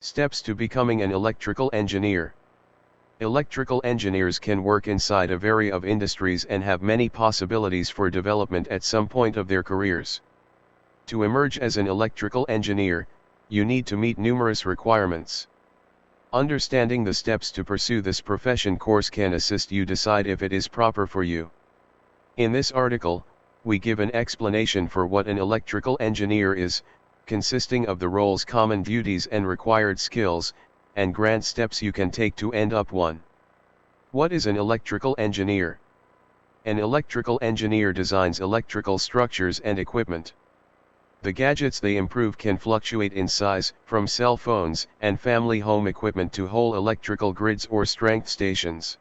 Steps to becoming an electrical engineer. Electrical engineers can work inside a variety of industries and have many possibilities for development at some point of their careers. To emerge as an electrical engineer, you need to meet numerous requirements. Understanding the steps to pursue this profession course can assist you decide if it is proper for you. In this article, we give an explanation for what an electrical engineer is, consisting of the roles, common duties and required skills, and grand steps you can take to end up one. What is an electrical engineer? An electrical engineer designs electrical structures and equipment. The gadgets they improve can fluctuate in size, from cell phones and family home equipment to whole electrical grids or strength stations.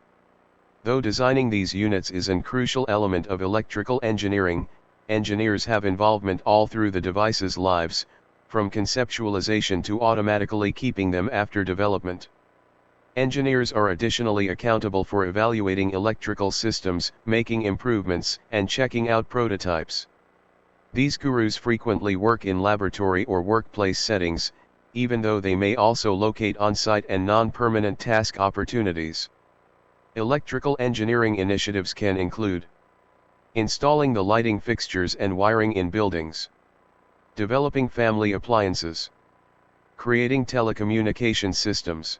Though designing these units is a crucial element of electrical engineering, engineers have involvement all through the device's lives, from conceptualization to automatically keeping them after development. Engineers are additionally accountable for evaluating electrical systems, making improvements, and checking out prototypes. These gurus frequently work in laboratory or workplace settings, even though they may also locate on-site and non-permanent task opportunities. Electrical engineering initiatives can include installing the lighting fixtures and wiring in buildings, developing family appliances, creating telecommunication systems.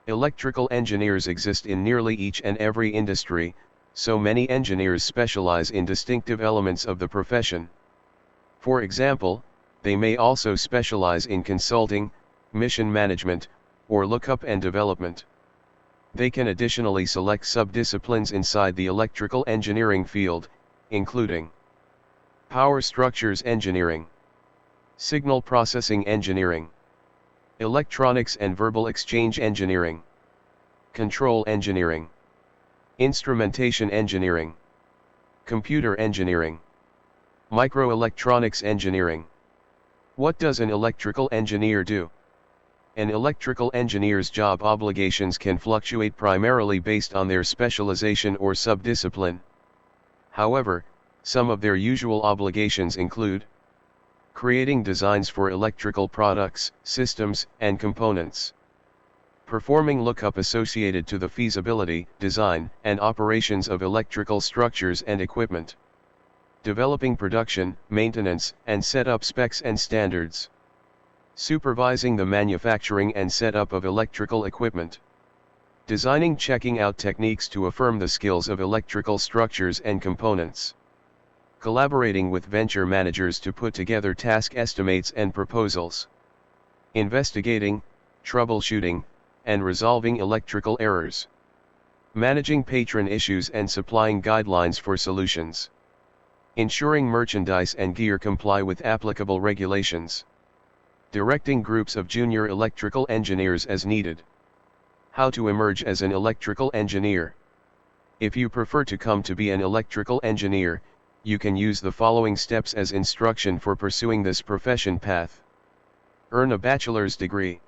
Electrical engineers exist in nearly each and every industry, so many engineers specialize in distinctive elements of the profession. For example, they may also specialize in consulting, mission management, or lookup and development. They can additionally select sub-disciplines inside the electrical engineering field, including power structures engineering, signal processing engineering, electronics and verbal exchange engineering, control engineering, instrumentation engineering, computer engineering, microelectronics engineering. What does an electrical engineer do? An electrical engineer's job obligations can fluctuate primarily based on their specialization or subdiscipline. However, some of their usual obligations include creating designs for electrical products, systems, and components, performing lookup associated to the feasibility, design, and operations of electrical structures and equipment, developing production, maintenance, and setup specs and standards, supervising the manufacturing and setup of electrical equipment, designing checking out techniques to affirm the skills of electrical structures and components, collaborating with venture managers to put together task estimates and proposals, investigating, troubleshooting, and resolving electrical errors, managing patron issues and supplying guidelines for solutions, ensuring merchandise and gear comply with applicable regulations, directing groups of junior electrical engineers as needed. How to emerge as an electrical engineer. If you prefer to come to be an electrical engineer, you can use the following steps as instruction for pursuing this profession path. Earn a bachelor's degree.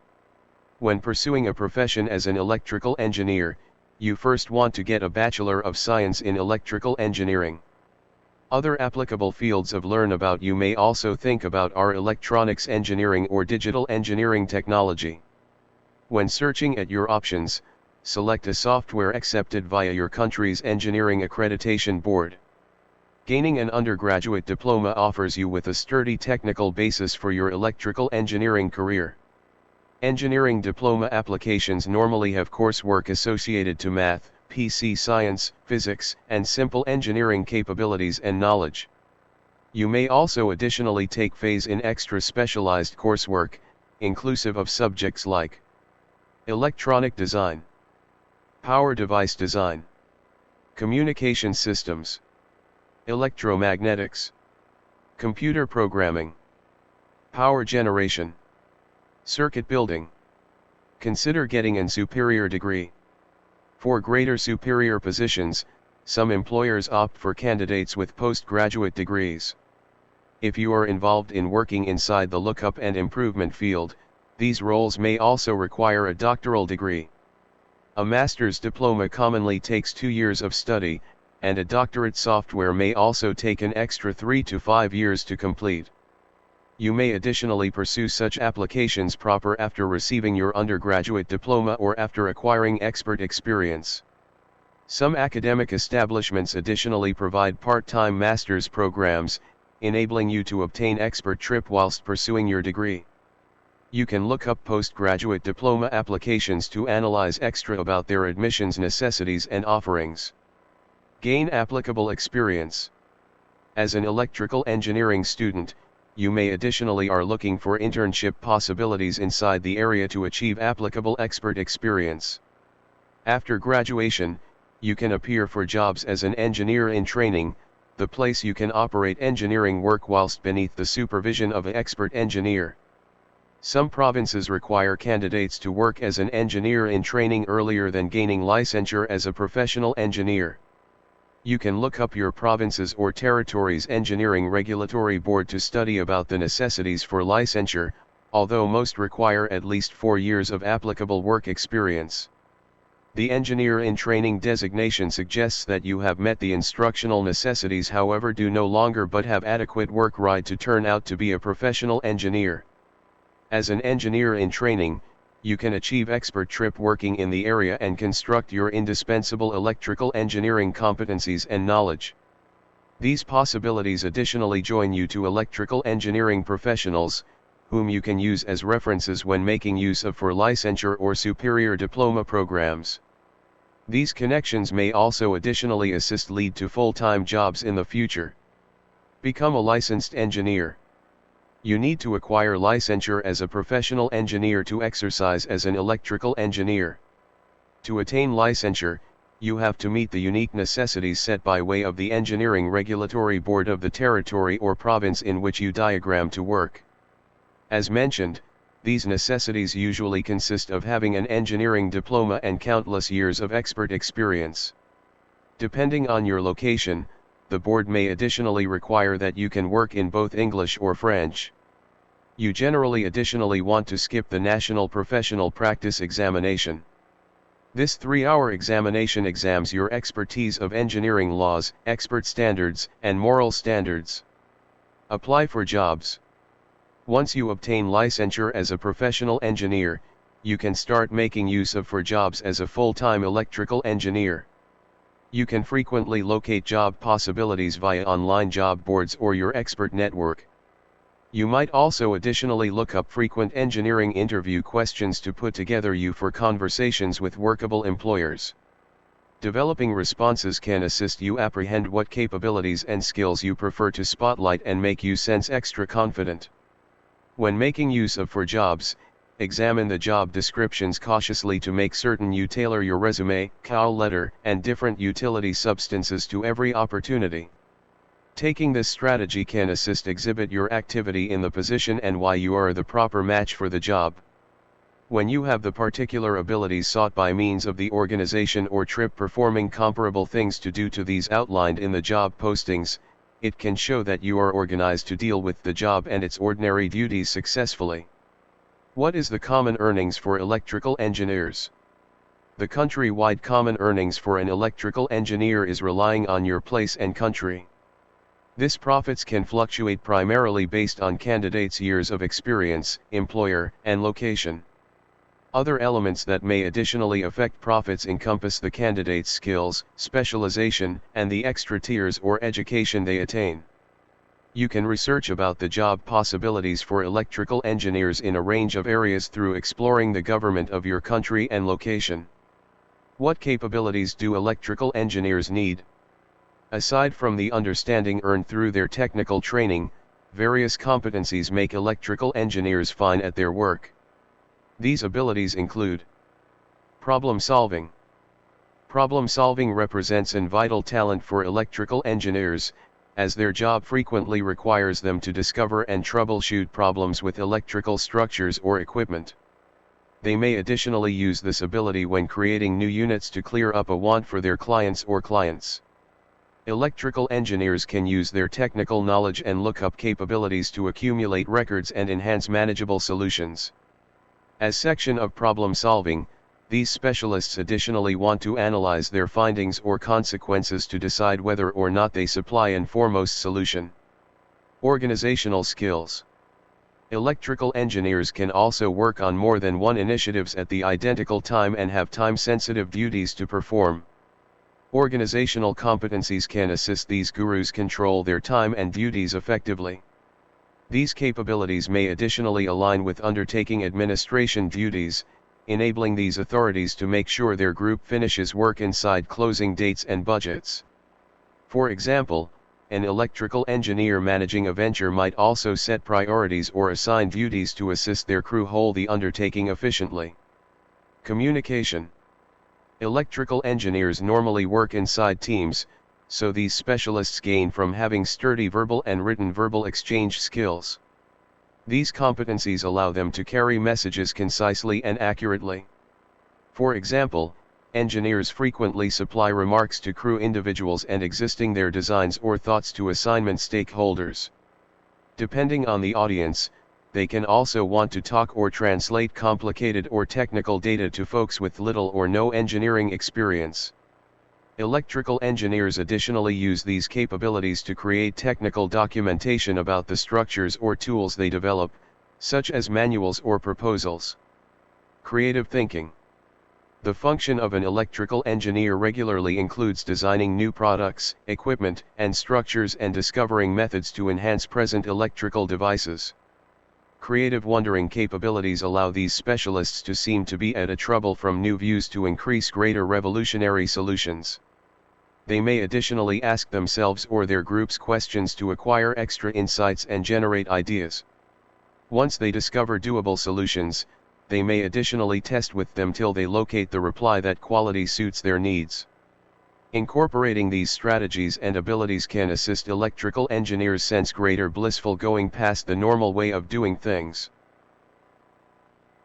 When pursuing a profession as an electrical engineer, you first want to get a Bachelor of Science in Electrical Engineering. Other applicable fields of learn about you may also think about are electronics engineering or digital engineering technology. When searching at your options, select a software accepted via your country's engineering accreditation board. Gaining an undergraduate diploma offers you with a sturdy technical basis for your electrical engineering career. Engineering diploma applications normally have coursework associated to math, PC science, physics, and simple engineering capabilities and knowledge. You may also additionally take phase in extra specialized coursework, inclusive of subjects like electronic design, power device design, communication systems, electromagnetics, computer programming, power generation, circuit building. Consider getting an superior degree. For greater superior positions, some employers opt for candidates with postgraduate degrees. If you are involved in working inside the lookup and improvement field, these roles may also require a doctoral degree. A master's diploma commonly takes 2 years of study, and a doctorate software may also take an extra 3 to 5 years to complete. You may additionally pursue such applications proper after receiving your undergraduate diploma or after acquiring expert experience. Some academic establishments additionally provide part-time master's programs, enabling you to obtain expertship whilst pursuing your degree. You can look up postgraduate diploma applications to analyze extra about their admissions necessities and offerings. Gain applicable experience. As an electrical engineering student, you may additionally are looking for internship possibilities inside the area to achieve applicable expert experience. After graduation, you can appear for jobs as an engineer in training, the place you can operate engineering work whilst beneath the supervision of an expert engineer. Some provinces require candidates to work as an engineer in training earlier than gaining licensure as a professional engineer. You can look up your province's or territory's engineering regulatory board to study about the necessities for licensure, although most require at least 4 years of applicable work experience. The engineer in training designation suggests that you have met the instructional necessities, however do no longer but have adequate work right to turn out to be a professional engineer. As an engineer in training, you can achieve expertship working in the area and construct your indispensable electrical engineering competencies and knowledge. These possibilities additionally join you to electrical engineering professionals, whom you can use as references when making use of for licensure or superior diploma programs. These connections may also additionally lead to full-time jobs in the future. Become a licensed engineer. You need to acquire licensure as a professional engineer to exercise as an electrical engineer. To attain licensure, you have to meet the unique necessities set by way of the Engineering Regulatory Board of the territory or province in which you diagram to work. As mentioned, these necessities usually consist of having an engineering diploma and countless years of expert experience. Depending on your location, the board may additionally require that you can work in both English or French. You generally additionally want to skip the National Professional Practice Examination. This 3-hour examination examines your expertise of engineering laws, expert standards, and moral standards. Apply for jobs. Once you obtain licensure as a professional engineer, you can start making use of for jobs as a full-time electrical engineer. You can frequently locate job possibilities via online job boards or your expert network. You might also additionally look up frequent engineering interview questions to put together you for conversations with workable employers. Developing responses can assist you apprehend what capabilities and skills you prefer to spotlight and make you sense extra confident. When making use of for jobs, examine the job descriptions cautiously to make certain you tailor your resume, cover letter, and different utility substances to every opportunity. Taking this strategy can assist exhibit your activity in the position and why you are the proper match for the job. When you have the particular abilities sought by means of the organization or trip performing comparable things to do to these outlined in the job postings, it can show that you are organized to deal with the job and its ordinary duties successfully. What is the common earnings for electrical engineers? The country-wide common earnings for an electrical engineer is relying on your place and country. This profits can fluctuate primarily based on candidates' years of experience, employer, and location. Other elements that may additionally affect profits encompass the candidate's skills, specialization, and the extra tiers or education they attain. You can research about the job possibilities for electrical engineers in a range of areas through exploring the government of your country and location. What capabilities do electrical engineers need? Aside from the understanding earned through their technical training, various competencies make electrical engineers fine at their work. These abilities include problem solving. Problem solving represents a vital talent for electrical engineers, as their job frequently requires them to discover and troubleshoot problems with electrical structures or equipment. They may additionally use this ability when creating new units to clear up a want for their clients or clients. Electrical engineers can use their technical knowledge and lookup capabilities to accumulate records and enhance manageable solutions. As section of problem solving, these specialists additionally want to analyze their findings or consequences to decide whether or not they supply an foremost solution. Organizational skills. Electrical engineers can also work on more than one initiatives at the identical time and have time-sensitive duties to perform. Organizational competencies can assist these gurus control their time and duties effectively. These capabilities may additionally align with undertaking administration duties, enabling these authorities to make sure their group finishes work inside closing dates and budgets. For example, an electrical engineer managing a venture might also set priorities or assign duties to assist their crew hold the undertaking efficiently. Communication. Electrical engineers normally work inside teams, so these specialists gain from having sturdy verbal and written verbal exchange skills. These competencies allow them to carry messages concisely and accurately. For example, engineers frequently supply remarks to crew individuals and existing their designs or thoughts to assignment stakeholders. Depending on the audience, they can also want to talk or translate complicated or technical data to folks with little or no engineering experience. Electrical engineers additionally use these capabilities to create technical documentation about the structures or tools they develop, such as manuals or proposals. Creative thinking. The function of an electrical engineer regularly includes designing new products, equipment, and structures and discovering methods to enhance present electrical devices. Creative wondering capabilities allow these specialists to seem to be at a trouble from new views to increase greater revolutionary solutions. They may additionally ask themselves or their groups questions to acquire extra insights and generate ideas. Once they discover doable solutions, they may additionally test with them till they locate the reply that quality suits their needs. Incorporating these strategies and abilities can assist electrical engineers sense greater blissful going past the normal way of doing things.